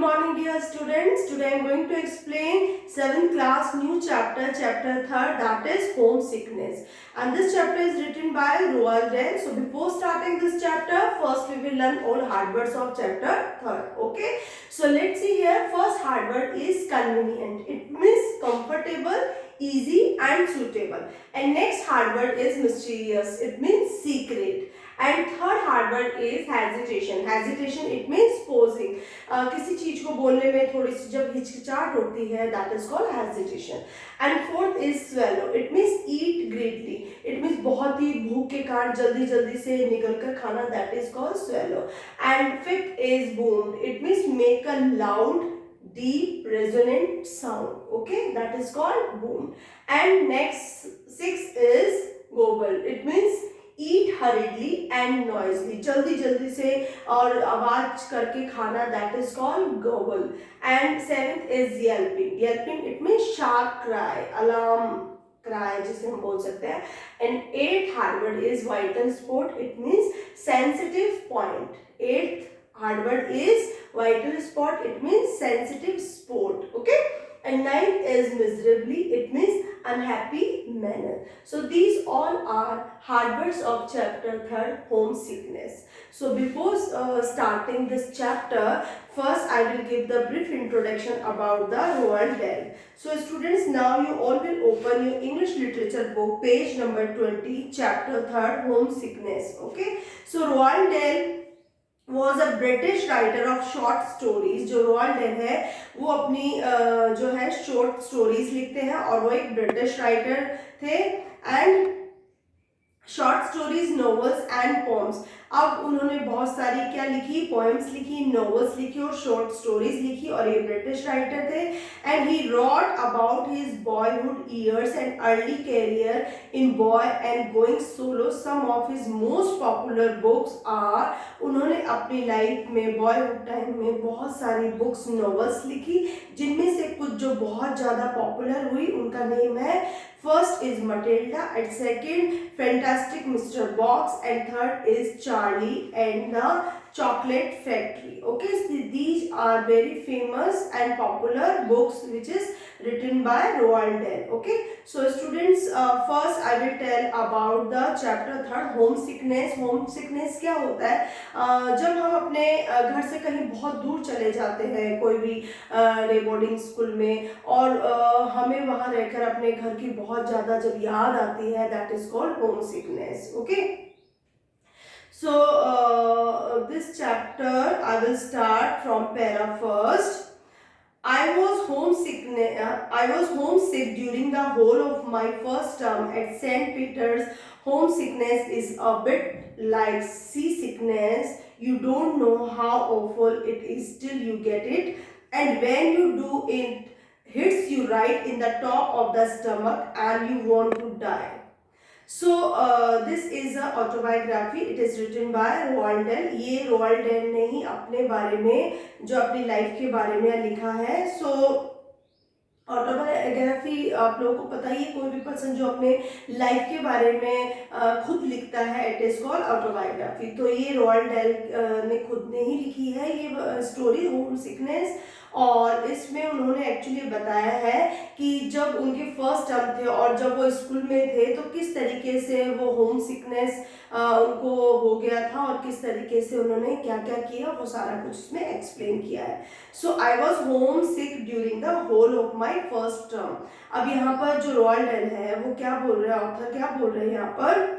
morning dear students. Today I am going to explain 7th class new chapter 3rd, that is homesickness. And this chapter is written by Roald Dahl. So before starting this chapter, first we will learn all hard words of chapter 3rd. Okay. So let's see here. First hard word is convenient. It means comfortable, easy and suitable. And next hard word is mysterious. It means secret. And third hard word is hesitation. Hesitation it means posing. किसी चीज को बोलने में थोड़ी सी जब हिचकिचाहट होती है, that is called hesitation. And fourth is swallow. It means eat greedily. It means बहुत ही भूख के कारण जल्दी जल्दी से निकल कर खाना, that is called swallow. And fifth is boom. It means make a loud, deep, resonant sound. Okay, that is called boom. And next sixth is gobble. It means eat hurriedly and noisily. जल्दी जल्दी से और आवाज करके खाना, that is called gobble. And seventh is yelping. Yelping it means sharp cry, alarm cry जिसे हम बोल सकते हैं. And eighth hard word is vital spot. It means sensitive point. Eighth hard word is vital spot. It means sensitive spot. Okay. And ninth is miserably. It means unhappy manner. So these all are hard words of chapter 3rd, homesickness. So before starting this chapter, first I will give the brief introduction about the Roald Dahl. So students, now you all will open your English literature book, page number 20, chapter 3rd, homesickness. Okay. So Roald Dahl was a British writer of short stories. जो rolled del है वो अपनी जो है short stories लिखते हैं और वो एक ब्रिटिश राइटर थे. And short stories, novels and poems. अब उन्होंने बहुत सारी क्या लिखी, पोएम्स लिखी, नॉवेल्स लिखी और शॉर्ट स्टोरीज लिखी और ये ब्रिटिश राइटर थे. And he wrote about his boyhood years and early career in boy and going solo. Some of his most popular books are, उन्होंने अपनी लाइफ में बॉयहुड टाइम में बहुत सारी बुक्स, नॉवेल्स लिखी जिनमें से कुछ जो बहुत ज़्यादा पॉपुलर हुई उनका नेम है. First is Matilda, and second Fantastic Mr. Box, and third is Charlie and the Chocolate Factory. Okay, so these are very famous and popular books which is written by Roald Dahl. Okay, so students, first I will tell about the chapter 3rd, homesickness. Homesickness क्या होता है? जब हम अपने घर से कहीं बहुत दूर चले जाते हैं, कोई भी बोर्डिंग स्कूल में, और हमें वहाँ रहकर अपने घर की बहुत ज़्यादा जब याद आती है, that is called homesickness. Okay. So this chapter I will start from para first. I was homesick during the whole of my first term at St. Peter's. Homesickness is a bit like seasickness. You don't know how awful it is till you get it, and when you do, it hits you right in the top of the stomach and you want to die. So this is a autobiography. It is written by Roald Dahl. ये Roald Dahl ने ही अपने बारे में, जो अपनी life के बारे में लिखा है. So ऑटोबायोग्राफी आप लोगों को पता ही है, कोई भी पर्सन जो अपने लाइफ के बारे में खुद लिखता है, इट इज कॉल्ड ऑटोबायोग्राफी. तो ये रोल्ड डेल ने खुद ने ही लिखी है ये स्टोरी, होम सिकनेस. और इसमें उन्होंने एक्चुअली बताया है कि जब उनके फर्स्ट टर्म थे और जब वो स्कूल में थे तो किस तरीके से वो होम सिकनेस उनको हो गया था और किस तरीके से उन्होंने क्या क्या किया, वो सारा कुछ इसमें एक्सप्लेन किया है. So I was home sick during the whole of my first term. अब यहाँ पर जो रोल्ड डेल है वो क्या बोल रहे हैं, ऑथर क्या बोल रहे हैं यहाँ पर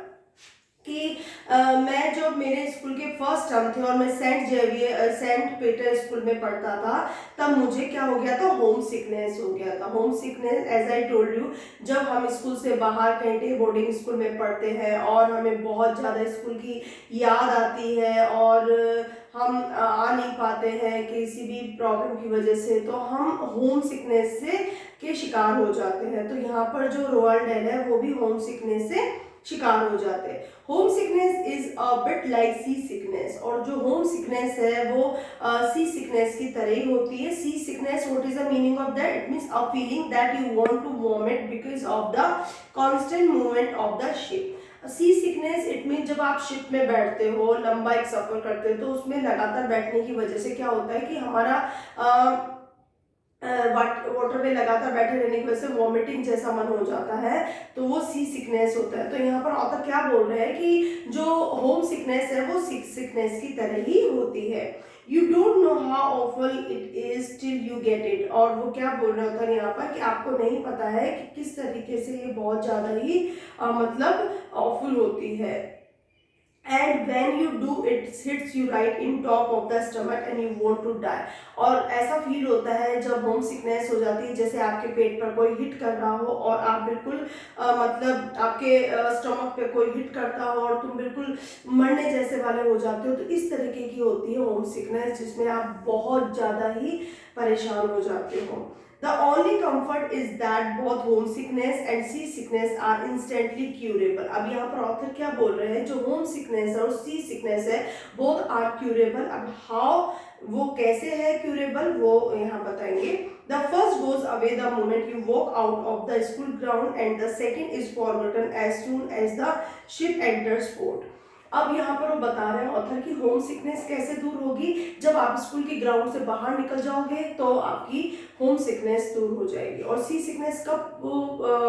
कि मैं जब मेरे स्कूल के फर्स्ट टर्म थे और मैं सेंट पीटर स्कूल में पढ़ता था, तब मुझे क्या हो गया था, होम सिकनेस हो गया था. Home sickness as I told you, जब हम स्कूल से बाहर कहीं बोर्डिंग स्कूल में पढ़ते हैं और हमें बहुत ज़्यादा स्कूल की याद आती है और हम आ नहीं पाते हैं किसी भी प्रॉब्लम की वजह से, तो हम होम सिकनेस से के शिकार हो जाते हैं. तो यहाँ पर जो रोल्ड डेल है वो भी होम सिकनेस से शिकार हो जाते हैं. Home sickness is a bit like sea sickness, और जो होम सिकनेस है वो सी सिकनेस की तरह ही होती है. Sea sickness, what is the meaning of that? It means a feeling that you want to vomit because of the constant movement of the ship. Sea sickness it mean जब आप ship में बैठते हो, लंबा एक सफर करते हो, तो उसमें लगातार बैठने की वजह से क्या होता है कि हमारा वाटर में लगातार बैठे रहने की वजह से वॉमिटिंग जैसा मन हो जाता है, तो वो सी सिकनेस होता है। तो यहाँ पर ऑथर क्या बोल रहे हैं कि जो होम सिकनेस है वो सिकनेस की तरह ही होती है। You don't know how awful it is till you get it. और वो क्या बोल रहे होता है यहाँ पर कि आपको नहीं पता है कि किस तरीके से ये बहुत ज़्यादा ही मतलब ऑफुल होती है। And when you do, it hits you right in top of the stomach and you want to die। और ऐसा फील होता है जब होम सिकनेस हो जाती है जैसे आपके पेट पर कोई हिट कर रहा हो और आप बिल्कुल मतलब आपके स्टमक पे कोई हिट करता हो और तुम बिल्कुल मरने जैसे वाले हो जाते हो। तो इस तरीके की होती है होम सिकनेस, जिसमें आप बहुत ज़्यादा ही परेशान हो जाते हो। The only comfort is that both homesickness and seasickness are instantly curable। अब यहाँ पर ऑथर क्या बोल रहे हैं, जो होम सिकनेस है और सी सिकनेस है both are curable। अब how वो कैसे है curable वो यहाँ बताएंगे। The first goes away the moment you walk out of the school ground and the second is forgotten as soon as the ship enters port। अब यहाँ पर वो बता रहे हैं ऑथर की होम सिकनेस कैसे दूर होगी। जब आप स्कूल के ग्राउंड से बाहर निकल जाओगे तो आपकी होम सिकनेस दूर हो जाएगी। और सी सिकनेस कब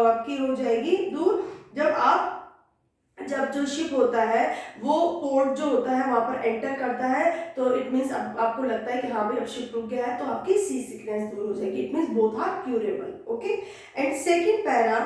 आपकी हो जाएगी दूर, जब जो शिप होता है वो पोर्ट जो होता है वहां पर एंटर करता है, तो इट मीन्स आपको लगता है कि हाँ भाई अब शिप रुक गया है, तो आपकी सी सिकनेस दूर हो जाएगी। It means both are curable. Okay, and second para,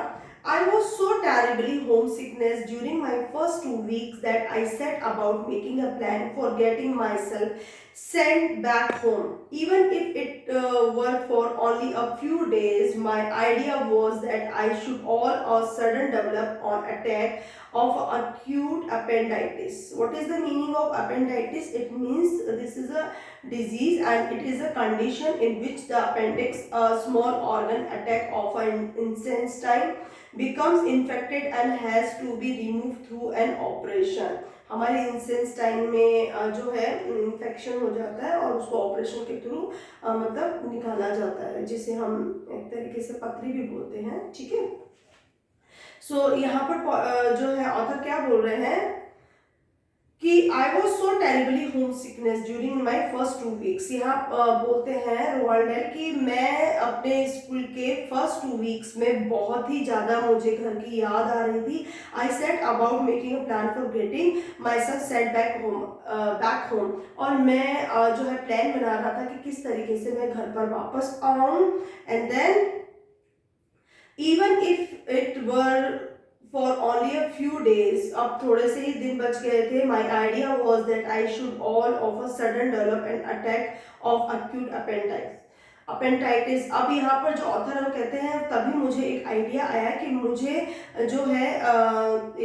I was so terribly homesickness during my first 2 weeks that I set about making a plan for getting myself sent back home. Even if it were for only a few days, my idea was that I should all of a sudden develop an attack of acute appendicitis. What is the meaning of appendicitis? It means this is a disease and it is a condition in which the appendix, a small organ attack of an intestine, becomes infected and has to be removed through an operation। हमारे intestine में जो है infection हो जाता है और उसको operation के थ्रू मतलब निकाला जाता है, जिसे हम एक तरीके से पथरी भी बोलते हैं। ठीक है, सो यहाँ पर जो है ऑथर क्या बोल रहे हैं कि I was so terribly home sickness during my first 2 weeks। यहाँ बोलते हैं रोवाल्ड डेल कि मैं अपने स्कूल के फर्स्ट 2 weeks में बहुत ही ज़्यादा मुझे घर की याद आ रही थी। I set about making a plan for getting myself set back home. और मैं जो है प्लान बना रहा था कि किस तरीके से मैं घर पर वापस आऊँ। And then even if it were for only a few days, अब थोड़े से ही दिन बच गए थे, my idea was that I should all of a sudden develop an attack of acute appendicitis। अब यहाँ पर जो ऑथर है वो कहते हैं तभी मुझे एक आइडिया आया कि मुझे जो है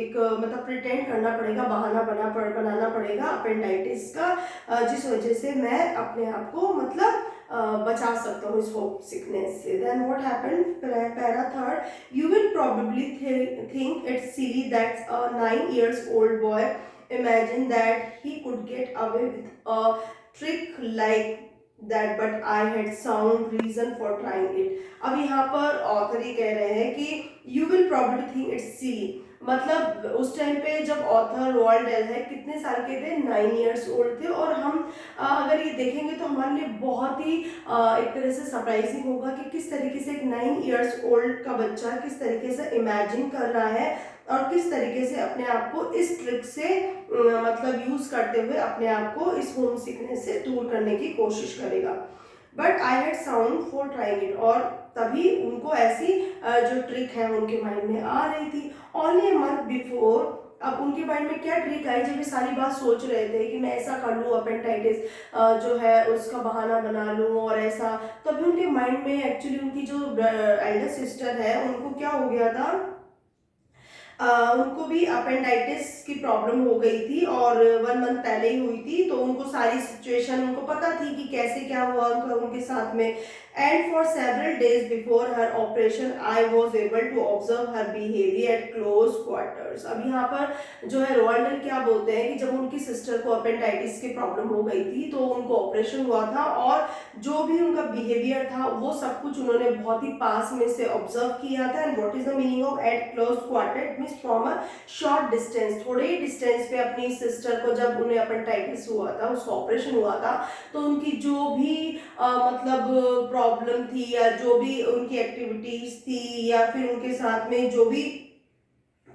एक मतलब प्रिटेंड करना पड़ेगा, बहाना बनाना पड़ेगा अपेंडाइटिस का, जिस वजह से मैं अपने आप को मतलब बचा सकता हूँ इस होम सिकनेस से। Then what happened, para third, you will probably think it's silly that a 9 years old boy imagine that he could get away with a trick like that, but I had sound reason for trying it। अब यहाँ पर author he कह रहे हैं कि you will probably think it's silly। मतलब उस time पे जब ऑथर रोवाल्ड डेल है कितने साल के थे, 9 years old थे। और हम अगर ये देखेंगे तो हमारे लिए बहुत ही एक तरह से सरप्राइजिंग होगा कि किस तरीके से एक 9 years old का बच्चा किस तरीके से इमेजिन कर रहा है और किस तरीके से अपने आप को इस ट्रिक से मतलब यूज करते हुए अपने आप को इस होम सिकनेस से दूर करने की कोशिश करेगा। But I had sound for trying it. और तभी उनको ऐसी जो ट्रिक है उनके माइंड में आ रही थी। ओनली अ मंथ बिफोर, अब उनके माइंड में क्या ट्रिक आई, जब ये सारी बात सोच रहे थे कि मैं ऐसा कर लूँ अपेंडाइटिस जो है उसका बहाना बना लूँ और ऐसा, तभी उनके माइंड में एक्चुअली उनकी जो एल्डर सिस्टर है उनको क्या हो गया था, उनको भी अपेंडाइटिस की प्रॉब्लम हो गई थी और 1 month पहले ही हुई थी। तो उनको सारी सिचुएशन उनको पता थी कि कैसे क्या हुआ उनके साथ में। and for several days before her operation I was able to observe her behavior at close quarters. अब यहाँ पर जो है रोवाल्ड डेल क्या बोलते हैं कि जब उनकी सिस्टर को अपेंडाइटिस की प्रॉब्लम हो गई थी तो उनको ऑपरेशन हुआ था और जो भी उनका बिहेवियर था वो सब कुछ उन्होंने बहुत ही पास में से ऑब्जर्व किया था. And what is the meaning of eight close quarter? It means from a short distance, थोड़े ही डिस्टेंस पे अपनी सिस्टर को जब उन्हें अपेंडाइटिस हुआ था, उसका ऑपरेशन हुआ था, तो उनकी जो भी मतलब प्रॉब्लम थी या जो भी उनकी एक्टिविटीज थी या फिर उनके साथ में जो भी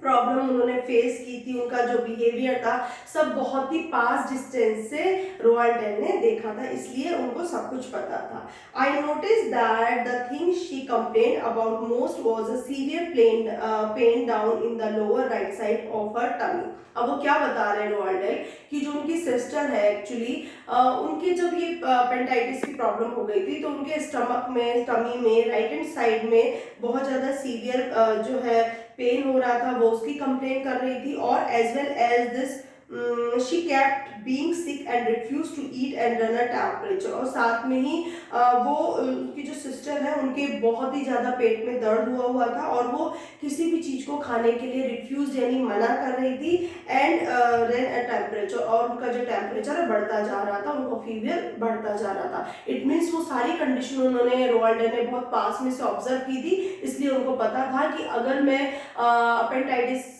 प्रॉब्लम उन्होंने फेस की थी, उनका जो बिहेवियर था, सब बहुत ही पास डिस्टेंस से रोवाल्ड डेल ने देखा था, इसलिए उनको सब कुछ पता था. I notice that the thing she complain about most was a severe pain down in the lower right side of her tummy. अब वो क्या बता रहे हैं रोवाल्ड डेल कि जो उनकी सिस्टर है एक्चुअली उनके जब ये अपेंडाइटिस की प्रॉब्लम हो गई थी तो उनके स्टमक में, टमी में, राइट हैंड साइड में बहुत ज़्यादा सीवियर जो है पेन हो रहा था, वो उसकी कंप्लेन कर रही थी. और as well as this she kept being sick and refuse to eat and run a temperature. और साथ में ही वो उनकी जो सिस्टर है उनके बहुत ही ज़्यादा पेट में दर्द हुआ था और वो किसी भी चीज़ को खाने के लिए रिफ्यूज यानी मना कर रही थी. एंड रन अ टेम्परेचर, और उनका जो टेम्परेचर है बढ़ता जा रहा था, उनका फीवर बढ़ता जा रहा था. इट मीन्स वो सारी कंडीशन उन्होंने रोवाल्ड डेल ने बहुत पास में से ऑब्जर्व की थी, इसलिए उनको पता था कि अगर मैं अपेंडाइटिस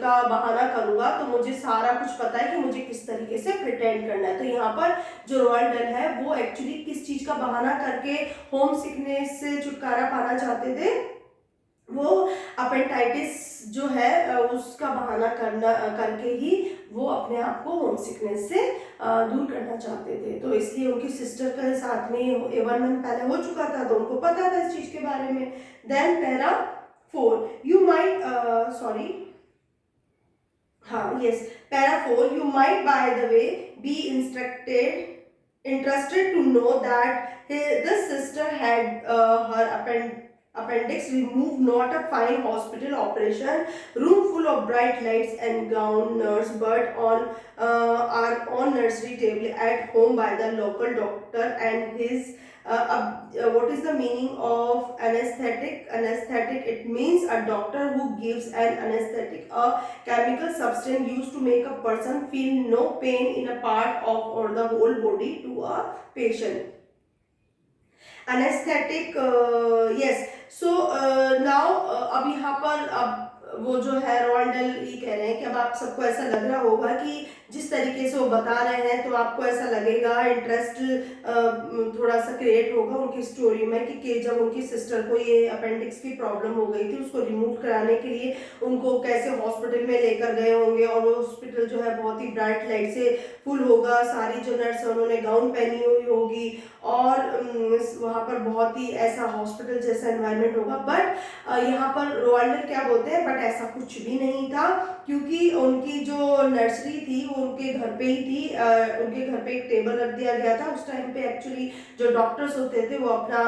का बहाना करूंगा तो मुझे सारा कुछ पता है कि मुझे किस तरीके से प्रिटेंड करना है. तो यहाँ पर जो रोवाल्ड डेल है वो एक्चुअली किस चीज का बहाना करके होम सिकनेस से छुटकारा पाना चाहते थे? वो अपेंडाइटिस जो है उसका बहाना करके ही वो अपने आप को होम सिकनेस से दूर करना चाहते थे. तो इसलिए उनकी सिस्टर के साथ में 1 मंथ पहले हो चुका था तो उनको पता था इस चीज के बारे में. Then para 4 you might sorry हाँ yes para 4 you might by the way be interested to know that this sister had her appendix removed, not a fine hospital operation, room full of bright lights and gown nurse, but on our own nursery table at home by the local doctor and his what is the meaning of anesthetic? Anesthetic, it means a doctor who gives an anesthetic, a chemical substance used to make a person feel no pain in a part of or the whole body to a patient. Anesthetic, yes. So now अब यहाँ पर अब वो जो है Roald del ये कह रहे हैं कि अब आप सबको ऐसा लग रहा होगा कि जिस तरीके से वो बता रहे हैं तो आपको ऐसा लगेगा, इंटरेस्ट थोड़ा सा क्रिएट होगा उनकी स्टोरी में कि जब उनकी सिस्टर को ये अपेंडिक्स की प्रॉब्लम हो गई थी, उसको रिमूव कराने के लिए उनको कैसे हॉस्पिटल में लेकर गए होंगे और वो हॉस्पिटल जो है बहुत ही ब्राइट लाइट से फुल होगा, सारी जो नर्स है उन्होंने गाउन पहनी हुई होगी और वहाँ पर बहुत ही ऐसा हॉस्पिटल जैसा एनवायरनमेंट होगा. बट यहाँ पर रोवाल्ड डेल क्या बोलते हैं, बट ऐसा कुछ भी नहीं था क्योंकि उनकी जो नर्सरी थी वो उनके घर पे ही थी. उनके घर पे एक टेबल रख दिया गया था. उस टाइम पे एक्चुअली जो डॉक्टर्स होते थे वो अपना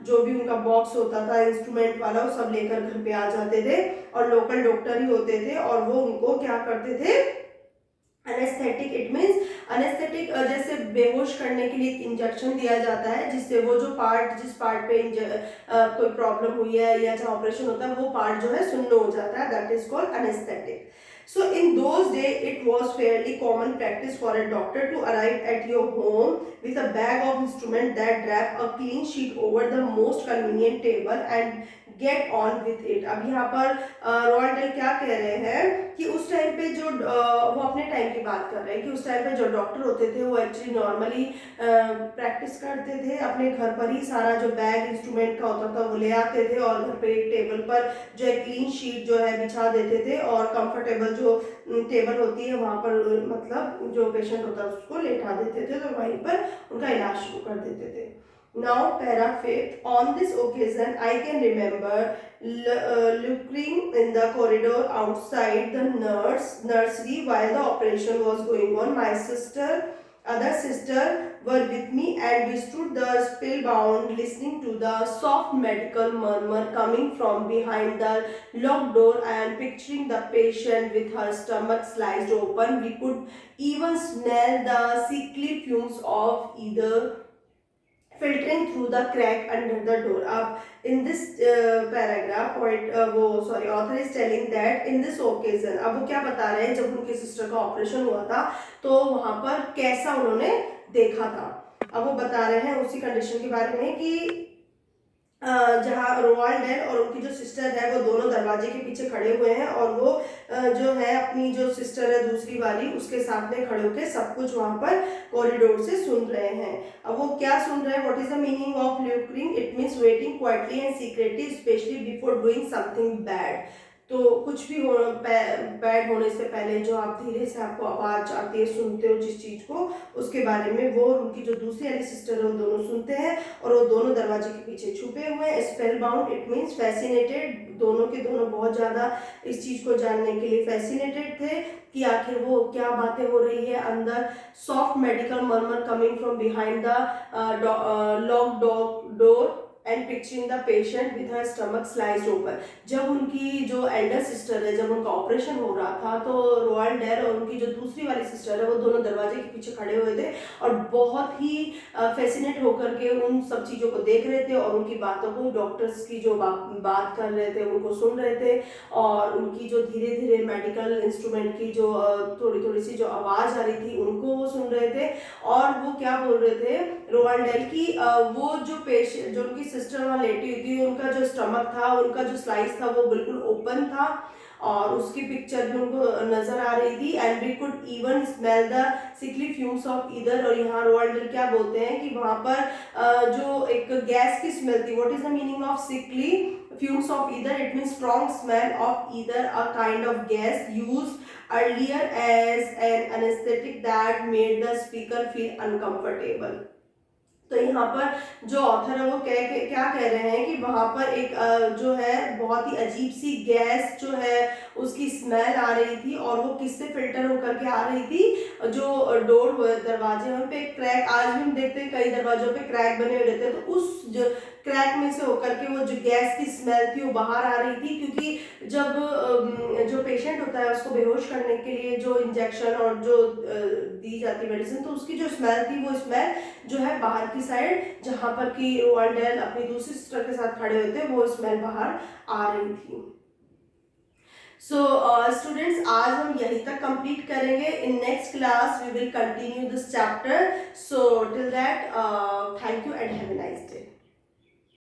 जो भी उनका बॉक्स होता था इंस्ट्रूमेंट वाला वो सब लेकर घर पे आ जाते थे और लोकल डॉक्टर ही होते थे और वो उनको क्या करते थे, एनेस्थेटिक. इट मीन्स एनेस्थेटिक जैसे बेहोश करने के लिए एक इंजेक्शन दिया जाता है जिससे वो जो पार्ट जिस पार्ट पे कोई प्रॉब्लम हुई है या जहाँ ऑपरेशन होता है वो पार्ट जो है सुन्न हो जाता है. That is called anaesthetic. So in those days it was fairly common practice for a doctor to arrive at your home with a bag of instrument that wrap a clean sheet over the most convenient table and get on with it. अब यहाँ पर Roald del क्या कह रहे हैं कि उस time पे जो वो अपने टाइम की बात कर रहे हैं कि उस टाइम पे जो डॉक्टर होते थे वो एक्चुअली नॉर्मली प्रैक्टिस करते थे अपने घर पर ही. सारा जो बैग इंस्ट्रूमेंट का होता था वो ले आते थे और घर पे एक टेबल पर जो है क्लीन शीट जो है बिछा देते थे और कंफर्टेबल जो टेबल होती है वहाँ पर मतलब जो पेशेंट होता है उसको लेटा देते थे तो वहीं पर उनका इलाज शुरू कर देते थे. Now para 5, on this occasion I can remember lurking in the corridor outside the nursery while the operation was going on. My other sister were with me and we stood there spellbound listening to the soft medical murmur coming from behind the locked door and picturing the patient with her stomach sliced open. We could even smell the sickly fumes of either filtering through the crack under the door. अब in this paragraph author is telling that in this occasion, अब वो क्या बता रहे हैं, जब उनके sister का ऑपरेशन हुआ था तो वहां पर कैसा उन्होंने देखा था। अब वो बता रहे हैं उसी कंडीशन के बारे में कि जहाँ रोवाल्ड डेल और उनकी जो सिस्टर है वो दोनों दरवाजे के पीछे खड़े हुए हैं और वो जो है अपनी जो सिस्टर है दूसरी वाली उसके साथ में खड़े होकर सब कुछ वहां पर कॉरिडोर से सुन रहे हैं। अब वो क्या सुन रहे हैं, what is the meaning of lurking, it means waiting quietly and secretly specially before doing something bad. तो कुछ भी बैड होने से पहले जो आप धीरे से आपको आवाज आती है, सुनते हो जिस चीज को, उसके बारे में वो उनकी जो दूसरी वाली सिस्टर है वो दोनों सुनते हैं और वो दोनों दरवाजे के पीछे छुपे हुए हैं। Spell bound it means fascinated, दोनों के दोनों बहुत ज्यादा इस चीज को जानने के लिए फैसिनेटेड थे कि आखिर वो क्या बातें हो रही है अंदर। Soft medical murmur coming from behind the lock door and picturing the patient with her stomach sliced open. जब उनकी जो एल्डर सिस्टर है, जब उनका ऑपरेशन हो रहा था तो रोयल डेल और उनकी जो दूसरी वाली सिस्टर है वो दोनों दरवाजे के पीछे खड़े हुए थे और बहुत ही फैसिनेट होकर के उन सब चीज़ों को देख रहे थे और उनकी बातों को, डॉक्टर्स की जो बात कर रहे थे उनको सुन रहे थे और उनकी जो धीरे धीरे मेडिकल इंस्ट्रूमेंट की जो थोड़ी थोड़ी सी जो आवाज़ आ रही थी उनको वो सुन रहे थे। और वो क्या बोल रहे थे रोयल डेल की, वो जो पेशेंट जो उनकी सिस्टर वहाँ लेटी हुई थी उनका जो स्टमक था, उनका जो स्लाइस था वो बिल्कुल ओपन था और उसकी पिक्चर भी उनको नजर आ रही थी। And we could even smell the sickly fumes of either. और यहाँ रोयल क्या बोलते हैं कि वहां पर जो एक गैस की स्मेल थी, what is the meaning of sickly fumes of either, it means strong smell of either, a kind of gas used earlier as an anesthetic that made the speaker feel uncomfortable। तो यहाँ पर जो author है वो क्या कह रहे हैं कि वहां पर एक जो है बहुत ही अजीब सी गैस जो है उसकी स्मेल आ रही थी और वो किससे फिल्टर होकर के आ रही थी, जो डोर दरवाजे उन पे क्रैक, आज भी हम देखते हैं कई दरवाजों पे क्रैक बने हुए रहते हैं, तो उस जो क्रैक में से होकर के वो जो गैस की स्मेल थी वो बाहर आ रही थी। क्योंकि जब जो पेशेंट होता है उसको बेहोश करने के लिए जो इंजेक्शन और जो दी जाती मेडिसिन, तो उसकी जो स्मेल थी वो स्मेल जो है बाहर की साइड जहां पर कि रोयल डेल अपनी दूसरी सिस्टर के साथ खड़े हुए थे वो स्मेल बाहर आ रही थी। सो स्टूडेंट्स आज हम यहीं तक कंप्लीट करेंगे। In next class we will continue this chapter. So till that thank you and have a nice day.